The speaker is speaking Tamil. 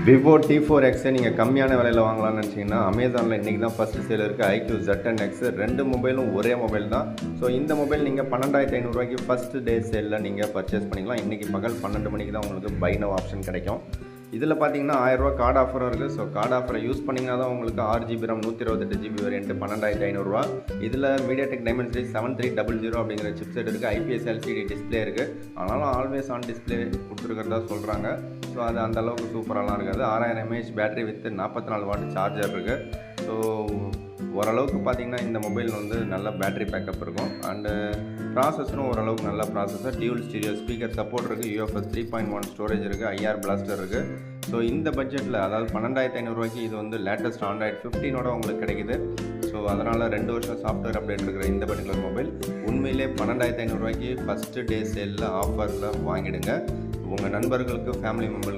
விவோ T4X நீங்கள் கம்மியான விலையில் வாங்கலாம்னு நினச்சிங்கன்னா அமேசானில் இன்றைக்கி தான் ஃபஸ்ட்டு சேல் இருக்குது. IQ Z10X ரெண்டு மொபைலும் ஒரே மொபைல் தான். ஸோ இந்த மொபைல் நீங்கள் 12,500 ஃபஸ்ட்டு டே சேலில் நீங்கள் பர்ச்சேஸ் பண்ணிக்கலாம். இன்றைக்கி பகல் 12 மணிக்கு தான் உங்களுக்கு பை நவ் ஆப்ஷன் கிடைக்கும். இதில் பார்த்தீங்கன்னா 1000 கார்டு ஆஃபரும் இருக்குது. ஸோ கார்டு ஆஃபரை யூஸ் பண்ணிங்கன்னா தான் உங்களுக்கு 6GB RAM 128GB வேரியன்ட் 12,500. இதில் மீடியாடெக் டைமென்சிட்டி 7300 அப்படிங்கிற சிப்செட் இருக்குது. IPS LCD டிஸ்பிளே இருக்குது. ஆனாலும் ஆல்வேஸ் ஆன் டிஸ்பிளே கொடுத்துருக்கிறதா சொல்கிறாங்க. ஸோ அது அந்தளவுக்கு சூப்பராலாம் இருக்காது. 6000 mAh battery with 44 watt charger இருக்குது. ஸோ ஓரளவுக்கு பார்த்திங்கன்னா இந்த மொபைல் வந்து நல்ல பேட்டரி பேக்கப் இருக்கும். அண்டு ப்ராசஸரும் ஓரளவுக்கு நல்ல processor. Dual stereo speaker support இருக்குது. UFS 3.1 ஸ்டோரேஜ் இருக்குது. IR பிளாஸ்டர் இருக்குது. ஸோ இந்த பட்ஜெட்டில் அதாவது 12,500 இது வந்து லேட்டஸ்ட் Android 15ஓட உங்களுக்கு கிடைக்குது. ஸோ அதனால் 2 வருஷம் சாஃப்ட்வேர் அப்டேட் இருக்கிற இந்த பர்டிகுலர் மொபைல் உண்மையிலே 12,500 ஃபஸ்ட்டு டே சேலில் ஆஃபரில் வாங்கிடுங்க. உங்கள் நண்பர்களுக்கு ஃபேமிலி மெம்பருக்கு